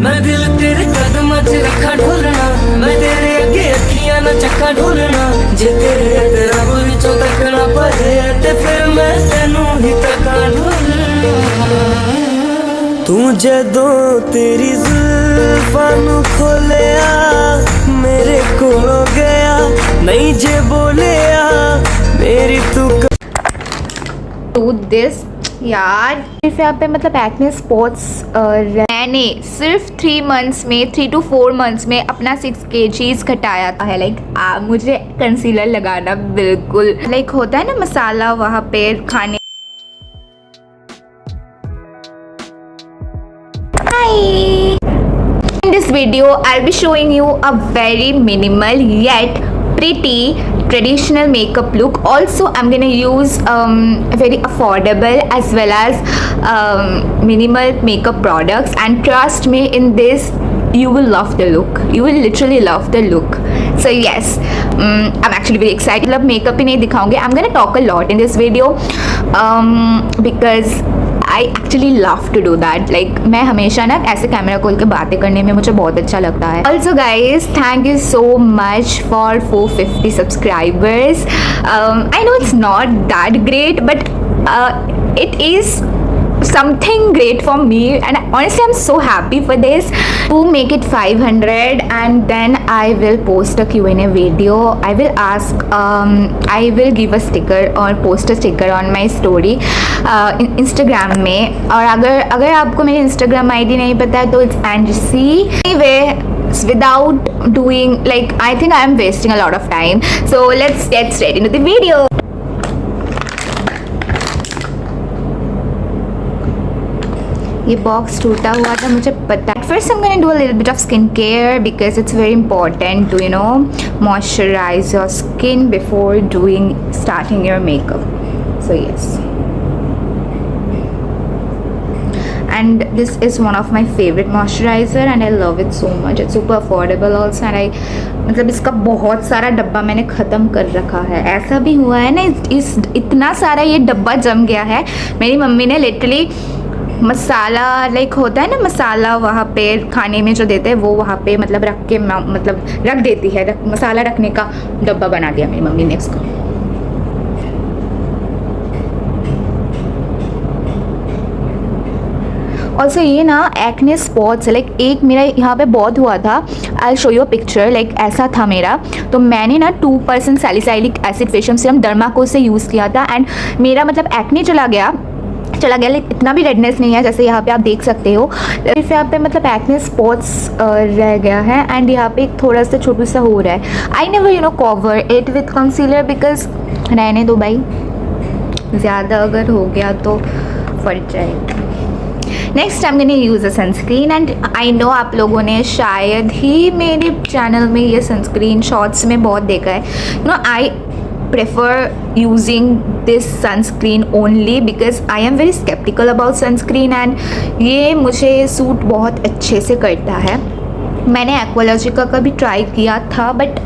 मैं दिल तेरे कदम च रखा ढोलना, मैं तेरे अगे अखियां ना चक्का ढोलना, जे तेरे तेरा विचों तकना पए ते फिर मैं तेनू ही तका ढोलना। तू जदों तेरी जुल्फां नू खोलिया मेरे कोलों गया, नहीं जे बोलिया मेरी तू डू दिस यार। फिर यहाँ पे मतलब एक्ने स्पॉट्स मैंने सिर्फ 3 मंथ्स में 3 to 4 मंथ्स में अपना 6 kgs घटाया है। लाइक मुझे कंसीलर लगाना बिल्कुल लाइक होता है ना मसाला वहाँ पे खाने। In this video, I'll be showing you a very minimal yet pretty traditional makeup look. Also, I'm gonna use very affordable as well as minimal makeup products, and trust me, in this you will love the look. You will literally love the look. So yes, I'm actually very excited. मतलब makeup ही नहीं दिखाऊंगी. I'm gonna talk a lot in this video because I actually love to do that. Like मैं हमेशा ना ऐसे camera खोल के बातें करने में मुझे बहुत अच्छा लगता है. Also guys, thank you so much for 450 subscribers. I know it's not that great, but it is something great for me, and honestly I'm so happy for this. To make it 500, and then I will post a Q&A video. I will ask I will give a sticker or post a sticker on my story Instagram में. और अगर आपको मेरी Instagram ID नहीं पता है तो it's Anjasi. Anyway, without doing, like, I think I am wasting a lot of time, so let's get straight into the video. ये बॉक्स टूटा हुआ था, मुझे पता है. First I'm gonna do a little bit of skincare because it's very important to, you know, moisturize your skin before starting your makeup. So yes, and this is one of my favorite moisturizer and I love it so much. It's super affordable also, and I मतलब इसका बहुत सारा डब्बा मैंने ख़त्म कर रखा है. ऐसा भी हुआ है ना, इस इतना सारा ये डब्बा जम गया है. मेरी मम्मी ने लिटरली मसाला, लाइक होता है ना मसाला वहाँ पे खाने में जो देते हैं वो वहाँ पे मतलब रख के मतलब रख देती है. मसाला रखने का डब्बा बना दिया मेरी मम्मी ने इसको. ऑल्सो ये ना एक्ने स्पॉट्स, लाइक एक मेरा यहाँ पे बहुत हुआ था. I show you picture. Like ऐसा था मेरा, तो मैंने ना 2% salicylic acid facial serum Dermaco से यूज़ किया था, एंड मेरा मतलब एक्ने चला गया. लाइक इतना भी रेडनेस नहीं है जैसे यहाँ पे आप देख सकते हो. फिर यहाँ पे मतलब एक्ने स्पॉट्स रह गया है, एंड यहाँ पे एक थोड़ा सा छोटू सा हो रहा है. I never you know cover it with concealer because रहने दो भाई, ज़्यादा अगर हो गया तो फट जाएगा. Next I am gonna use a sunscreen, and I know आप लोगों ने शायद ही मेरे चैनल में ये सनस्क्रीन शॉर्ट्स में बहुत देखा है. You know I prefer using this sunscreen only because I am very skeptical about sunscreen, and ये मुझे सूट बहुत अच्छे से करता है. मैंने एक्वालॉजिका का भी ट्राई किया था, बट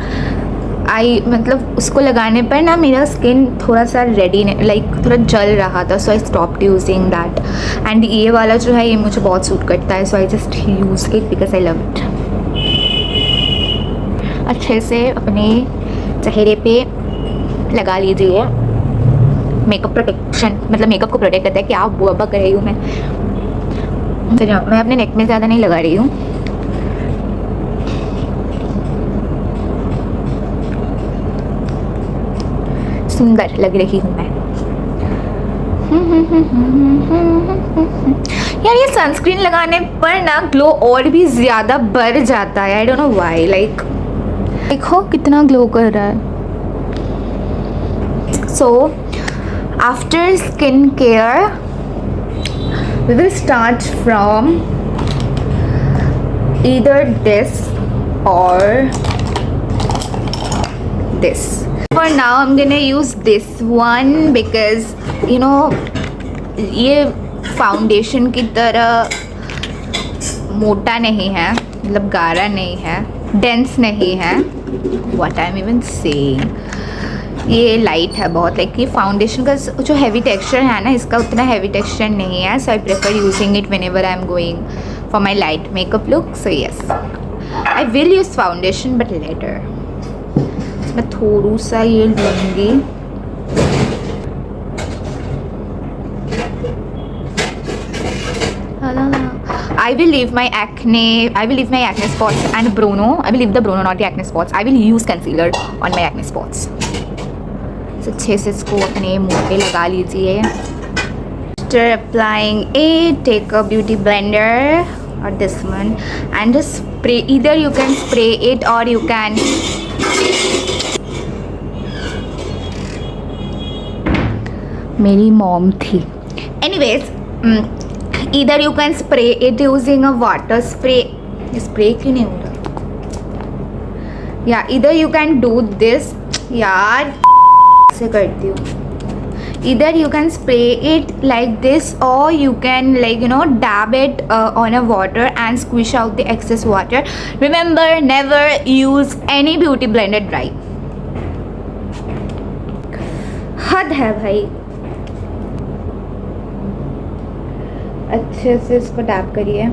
मतलब उसको लगाने पर ना मेरा स्किन थोड़ा सा रेडी लाइक थोड़ा जल रहा था, so I stopped using that. And ये वाला जो है ये मुझे बहुत सूट करता है, so I just use it because I love it. अच्छे से अपने चेहरे पे लगा लीजिए. मेकअप प्रोटेक्शन मतलब मेकअप को प्रोटेक्ट करता है. क्या बुआ कर रही हूँ मैं. फिर मैं अपने नेक में ज़्यादा नहीं लगा रही हूँ. सुंदर लग रही हूँ मैं. यार ये सनस्क्रीन लगाने पर ना ग्लो और भी ज़्यादा बढ़ जाता है. आई डोंट नो व्हाई. लाइक देखो कितना ग्लो कर रहा है. So after skincare we will start from either this or this. For now I'm gonna use this one because you know ये फाउंडेशन की तरह मोटा नहीं है, मतलब गाढ़ा नहीं है, डेंस नहीं है. What I'm even saying. ये लाइट है बहुत. लाइक ये फाउंडेशन का जो हैवी टेक्सचर है ना, इसका उतना हैवी टेक्सचर नहीं है. So I prefer using it whenever I am going for my light makeup look. So yes, I will use foundation but later. मैं थोड़ा सा ये लूँगी. I will leave my acne spots and Bruno. I will leave the Bruno, not the acne spots. I will use concealer on my acne spots. So अच्छे से इसको अपने मुंह पे लगा लीजिए. After applying it, take a beauty blender or this one and just spray. Either you can spray it or you can मेरी mom थी. Anyways, either you can spray it using a water spray. Spray क्यों नहीं हो रहा? Yeah, either you can do this. यार से करती हूँ. Either you can spray it like this or you can dab it on a water and squish out the excess water. Remember, never use any beauty blender dry. हद है भाई. अच्छे से इसको टैप करिए.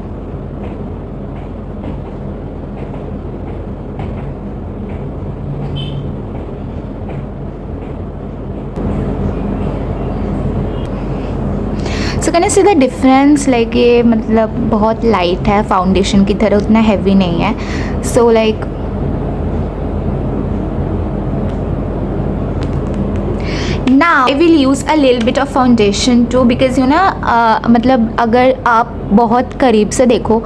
So can you see the difference. Like ये मतलब बहुत लाइट है फाउंडेशन की तरह, उतना हैवी नहीं है. So like now I will use a little bit of foundation too because मतलब अगर आप बहुत करीब से देखो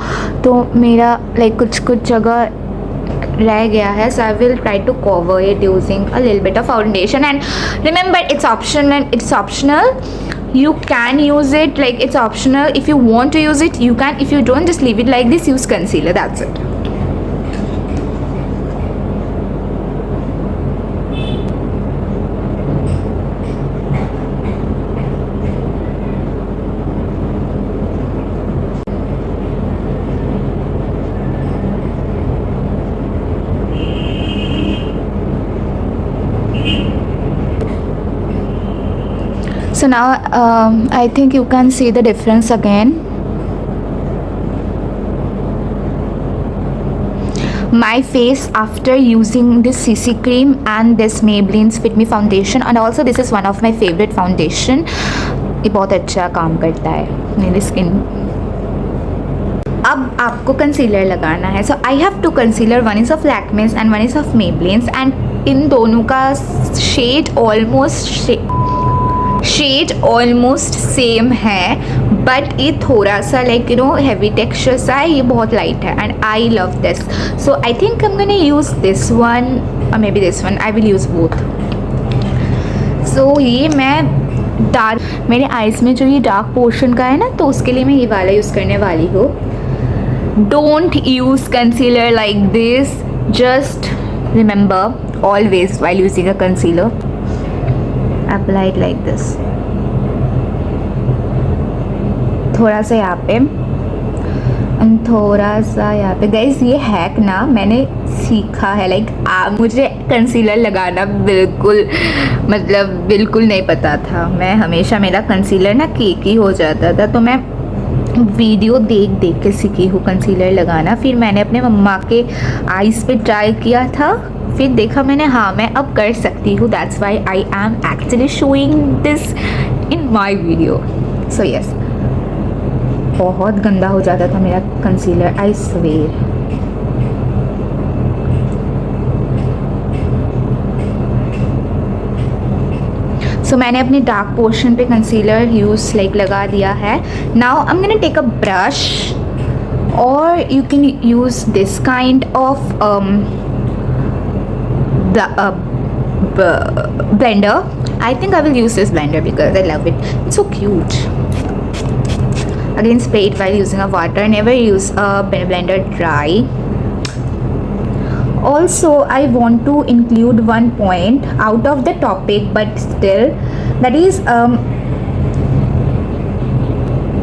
तो मेरा कुछ जगह रह गया है. So I will try to cover it using a little bit of foundation. And remember, it's optional. You can use it, it's optional. If you want to use it, you can. If you don't, just leave it like this. Use concealer. That's it. So now I think you can see the difference again. My face after using this CC cream and this Maybelline's Fit Me foundation, and also this is one of my favorite foundation. ये बहुत अच्छा काम करता है मेरी skin. अब आपको concealer लगाना है. So I have two concealer. One is of Lakme's and one is of Maybelline's and इन दोनों का शेड ऑलमोस्ट सेम है, बट ये थोड़ा सा हैवी टेक्सचर सा है. ये बहुत लाइट है and I love this. So I think I am gonna use this one और maybe this one. I will use both. So ये मैं डार्क, मेरे आइज़ में जो ये डार्क पोर्शन का है ना, तो उसके लिए मैं ये वाला यूज़ करने वाली हूँ. Don't use concealer like this. Just remember always while using a concealer, apply it like this. थोड़ा सा यहाँ पे और थोड़ा सा यहाँ पे. गाइस ये हैक ना मैंने सीखा है. मुझे कंसीलर लगाना बिल्कुल नहीं पता था. मैं हमेशा मेरा कंसीलर ना केकी हो जाता था, तो मैं वीडियो देख के सीखी हूँ कंसीलर लगाना. फिर मैंने अपने मम्मा के आईज पे ट्राई किया था, फिर देखा मैंने, हाँ मैं अब कर सकती हूँ. That's why I am actually showing this in my video. So yes, बहुत गंदा हो जाता था मेरा कंसीलर, आई स्वेयर. सो मैंने अपने डार्क पोर्शन पे कंसीलर यूज़ लगा दिया है. Now I am gonna take a brush और you can use this kind of blender. I think I will use this blender because I love it. It's so cute. Again, spray it while using a water. Never use a blender dry. Also, I want to include one point out of the topic, but still, that is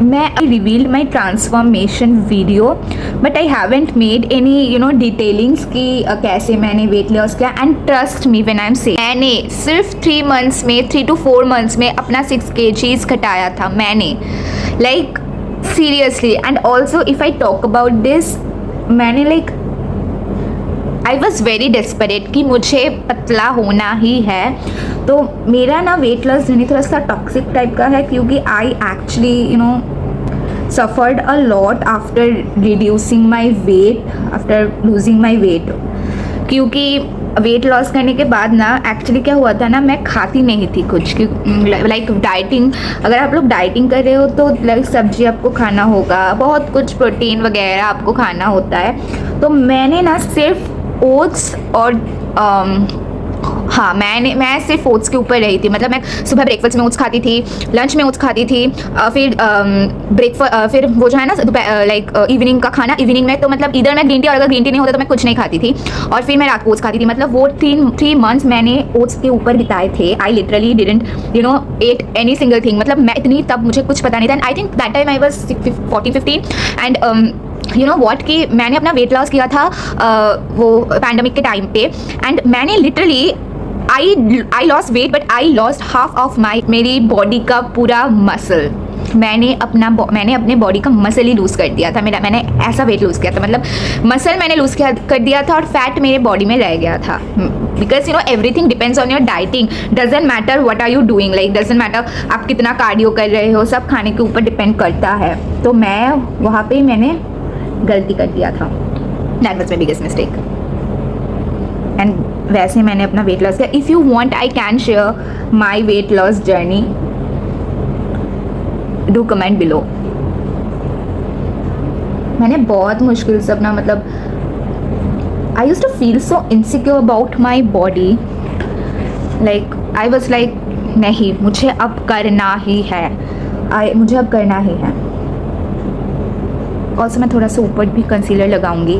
मैं revealed my transformation video, but I haven't made any detailings कि कैसे मैंने weight loss किया. And trust me when I'm saying, मैंने सिर्फ 3 to 4 months में अपना 6 kgs घटाया था. मैंने seriously. And also if I talk about this, मैंने like I was very desperate कि मुझे पतला होना ही है. तो मेरा ना वेट लॉस जर्नी थोड़ा सा टॉक्सिक टाइप का है, क्योंकि I actually you know suffered a lot after reducing my weight, after losing my weight. क्योंकि वेट लॉस करने के बाद ना एक्चुअली क्या हुआ था ना, मैं खाती नहीं थी कुछ. लाइक डाइटिंग, अगर आप लोग डाइटिंग कर रहे हो तो लाइक सब्जी आपको खाना होगा, बहुत कुछ प्रोटीन वगैरह आपको खाना होता है. तो मैंने ना सिर्फ ओट्स और हाँ, मैं सिर्फ ओट्स के ऊपर रही थी. मतलब मैं सुबह ब्रेकफास्ट में ओट्स खाती थी, लंच में ओट्स खाती थी, फिर वो जो है ना लाइक इवनिंग का खाना, इवनिंग में तो मतलब इधर मैं ग्रीन टी, और अगर ग्रीन टी नहीं होता तो मैं कुछ नहीं खाती थी. और फिर मैं रात को ओट्स खाती थी. मतलब वो 3 मंथ्स मैंने ओट्स के ऊपर बिताए थे. I literally didn't at any single thing. मतलब मैं इतनी, तब मुझे कुछ पता नहीं था. And I think that time I was 14-15 and you know what कि मैंने अपना वेट लॉस किया था वो पैंडमिक के टाइम पे. एंड मैंने literally I lost weight, but I lost half of मेरी बॉडी का पूरा मसल. मैंने अपने बॉडी का मसल ही लूज़ कर दिया था. मैंने ऐसा वेट लूज़ किया था. मतलब मसल मैंने लूज़ कर दिया था और फैट मेरे बॉडी में रह गया था. Because everything depends on your dieting. Doesn't matter what are you doing, like doesn't matter आप कितना कार्डियो कर रहे हो, सब खाने के ऊपर डिपेंड करता है. तो मैं वहाँ पर मैंने गलती कर दिया था. That was my biggest mistake. And वैसे मैंने अपना वेट लॉस किया. If you want I can share my weight loss journey. Do comment below. मैंने बहुत मुश्किल से अपना मतलब I used to feel so insecure about my body. Like I was like नहीं, मुझे अब करना ही है, मुझे अब करना ही है. ऑल्सो मैं थोड़ा सा ऊपर भी कंसीलर लगाऊंगी.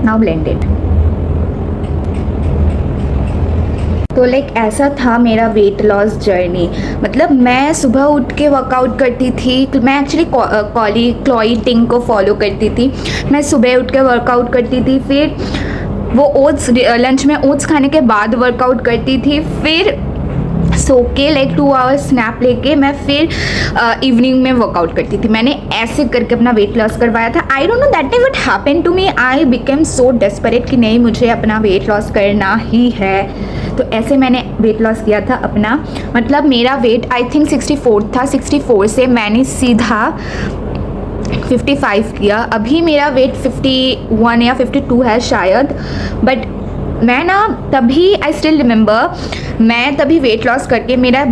Now blended. तो लाइक ऐसा था मेरा वेट लॉस जर्नी. मतलब मैं सुबह उठ के वर्कआउट करती थी. मैं एक्चुअली क्लॉई टिंग को फॉलो करती थी. मैं सुबह उठ के वर्कआउट करती थी, फिर वो ओट्स लंच में ओट्स खाने के बाद वर्कआउट करती थी, फिर सो के लाइक 2 आवर्स स्नैप लेके मैं फिर इवनिंग में वर्कआउट करती थी. मैंने ऐसे करके अपना वेट लॉस करवाया था. I don't know that time what happened to me. I became so desperate कि नहीं, मुझे अपना वेट लॉस करना ही है. तो ऐसे मैंने वेट लॉस किया था अपना. मतलब मेरा वेट आई थिंक 64 था. 64 से मैंने सीधा 55 किया. अभी मेरा वेट 51 या 52 है शायद. बट मैं ना तभी आई स्टिल रिमेंबर, मैं तभी वेट लॉस करके मेरा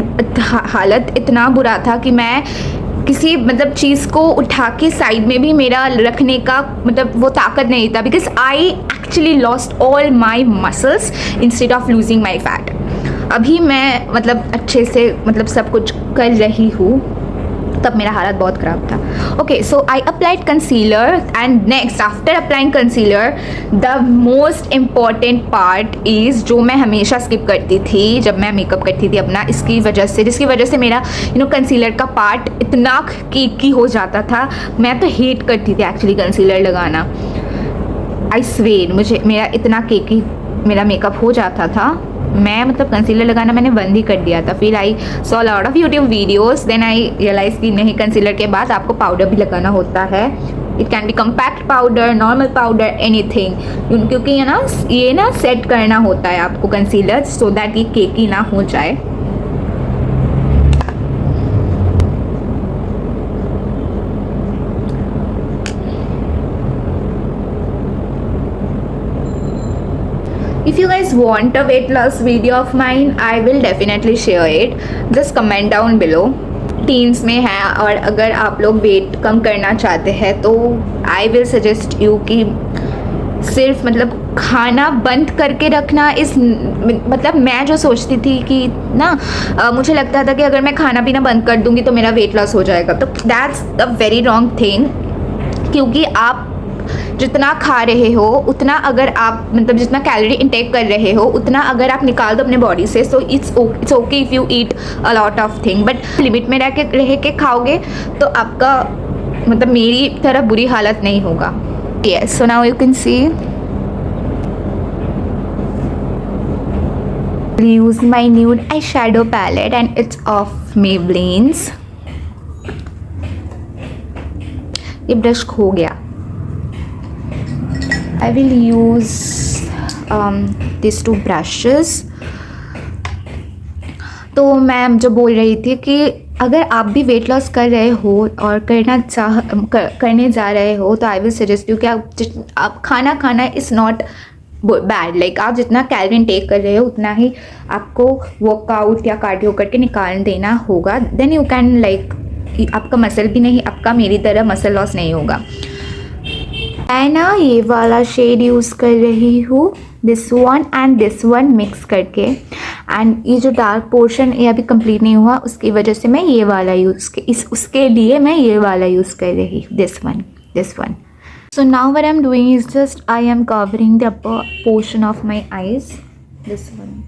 हालत इतना बुरा था कि मैं किसी मतलब चीज़ को उठा के साइड में भी मेरा रखने का मतलब वो ताकत नहीं था. Because I actually lost all my muscles instead of losing my fat. अभी मैं मतलब अच्छे से मतलब सब कुछ कर रही हूँ, तब मेरा हालत बहुत ख़राब था. Okay, so I applied concealer and next after applying concealer the most important part is, जो मैं हमेशा स्किप करती थी जब मैं मेकअप करती थी अपना, जिसकी वजह से मेरा कंसीलर का पार्ट इतना केकी हो जाता था. मैं तो हेट करती थी एक्चुअली कंसीलर लगाना. आई स्वेर मेरा इतना केकी मेरा मेकअप हो जाता था. मैं मतलब कंसीलर लगाना मैंने बंद ही कर दिया था. फिर I saw lot of YouTube videos, then I realise कि नहीं, कंसीलर के बाद आपको पाउडर भी लगाना होता है. It can be compact powder, normal powder, anything. क्योंकि ये ना सेट करना होता है आपको कंसीलर, सो दैट ये केकी ना हो जाए. If you guys want a weight loss video of mine, I will definitely share it. Just comment down below. Teens में है और अगर आप लोग वेट कम करना चाहते हैं तो आई विल सजेस्ट यू कि सिर्फ मतलब खाना बंद करके रखना. इस मतलब मैं जो सोचती थी कि ना मुझे लगता था कि अगर मैं खाना पीना बंद कर दूंगी तो मेरा वेट लॉस हो जाएगा. तो that's the very wrong thing. क्योंकि आप जितना खा रहे हो उतना, अगर आप मतलब जितना कैलोरी इंटेक कर रहे हो उतना अगर आप निकाल दो अपने बॉडी से, so it's okay if you eat a lot of thing. But limit में रह के खाओगे तो आपका मतलब मेरी तरह बुरी हालत नहीं होगा. Yes, so now you can see. I'll use my nude eyeshadow palette and it's of Maybelline's. ये ब्रश खो गया. I will use these two brushes. तो मैं जो बोल रही थी कि अगर आप भी वेट लॉस कर रहे हो और करने जा रहे हो तो आई विल सजेस्ट यू कि आप खाना इज़ नॉट बैड. लाइक आप जितना कैलोरी टेक कर रहे हो उतना ही आपको वर्कआउट या कार्डियो करके निकाल देना होगा. देन यू कैन लाइक आपका मसल भी नहीं, आपका मेरी तरह मसल लॉस नहीं होगा. मैं ना ये वाला शेड यूज़ कर रही हूँ, this one and this one mix करके. एंड ये जो डार्क पोर्शन ये अभी कंप्लीट नहीं हुआ उसकी वजह से मैं ये वाला उसके लिए मैं ये वाला यूज़ कर रही हूँ, this one. So now what I'm doing is just I am covering the upper portion of my eyes, this one.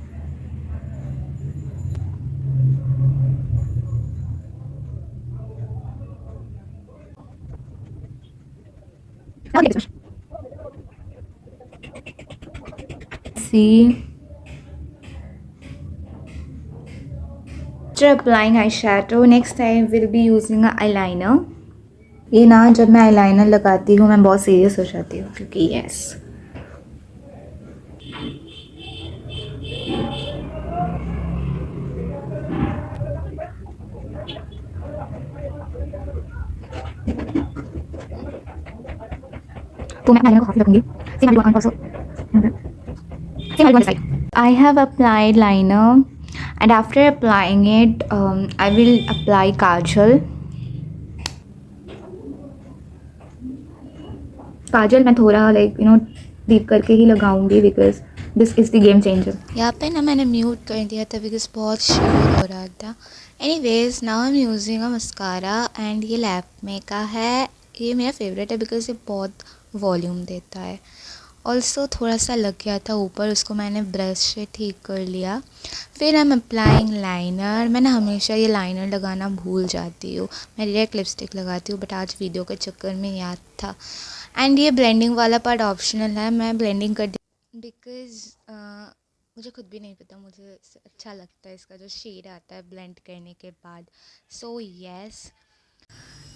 See, after applying eyeshadow, next I will be using an eyeliner. ये ना जब मैं eyeliner लगाती हूँ मैं बहुत serious हो जाती हूँ क्योंकि यस तो मैं आईलाइनर को काफ़ी लगूंगी. I have applied liner and after applying it I will apply kajal. काजल मैं थोड़ा लाइक डीप करके ही लगाऊंगी because this is the game changer. यहाँ पे ना मैंने म्यूट कर दिया था बिकॉज बहुत शोर हो रहा था. Anyways now I am using a mascara and ये लैक्मे का है. ये मेरा फेवरेट है बिकॉज ये बहुत वॉल्यूम देता है. ऑल्सो थोड़ा सा लग गया था ऊपर, उसको मैंने ब्रश से ठीक कर लिया. फिर आई एम अप्लाइंग लाइनर. मैं ना हमेशा ये लाइनर लगाना भूल जाती हूँ. मैं डायरेक्ट लिपस्टिक लगाती हूँ बट आज वीडियो के चक्कर में याद था. एंड ये ब्लेंडिंग वाला पार्ट ऑप्शनल है, मैं ब्लेंडिंग कर दी बिकॉज मुझे खुद भी नहीं पता, मुझे अच्छा लगता है इसका जो शेड आता है ब्लेंड करने के बाद. So yes,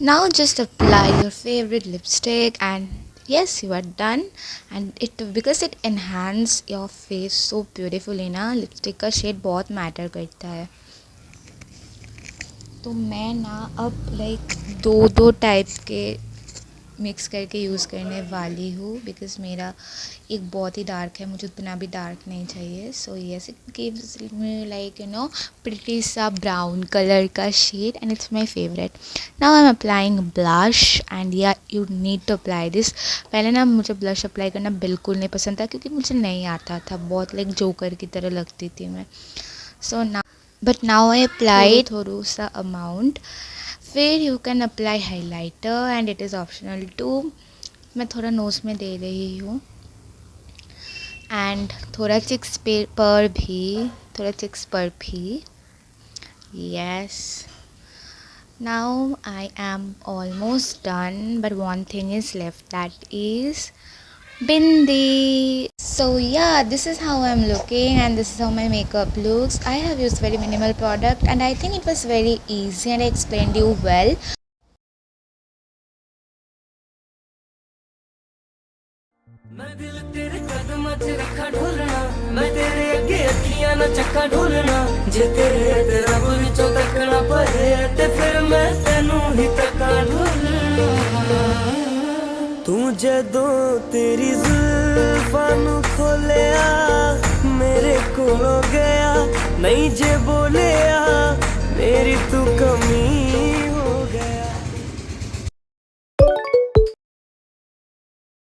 now just apply your favourite lipstick and yes, you are done. and it because it enhance your face so beautifully ना. लिपस्टिक का शेड बहुत मैटर करता है. तो मैं ना अब लाइक दो टाइप के मिक्स करके यूज़ करने वाली हूँ बिकॉज़ मेरा एक बहुत ही डार्क है, मुझे उतना भी डार्क नहीं चाहिए. So yes, it gives me like pretty सा ब्राउन कलर का shade and it's my favourite. Now I am applying blush and या you need to apply this. पहले ना मुझे ब्लश अप्लाई करना बिल्कुल नहीं पसंद था क्योंकि मुझे नहीं आता था, बहुत लाइक जोकर की तरह लगती थी मैं. सो नाउ आई अप्लाई थोड़ा सा अमाउंट. फिर you can apply highlighter and it is optional too. मैं थोड़ा नोज़ में दे रही हूँ एंड थोड़ा चिक्स पर भी. Yes, now I am almost done but one thing is left, that is bindi. So yeah, this is how I'm looking and this is how my makeup looks. I have used very minimal product and I think it was very easy and I explained you well. मैं दिल तेरे कदमां च रखा ढोलना, मैं तेरे अगे अखियां ना चक्का ढोलना. जे तेरे ते रब विचों तकना पए ते फिर मैं तैनू ही तक्का ढोलना. तू जदों तेरी जुल्फां नू खोलिया मेरे कोलों गया, नहीं जे बोले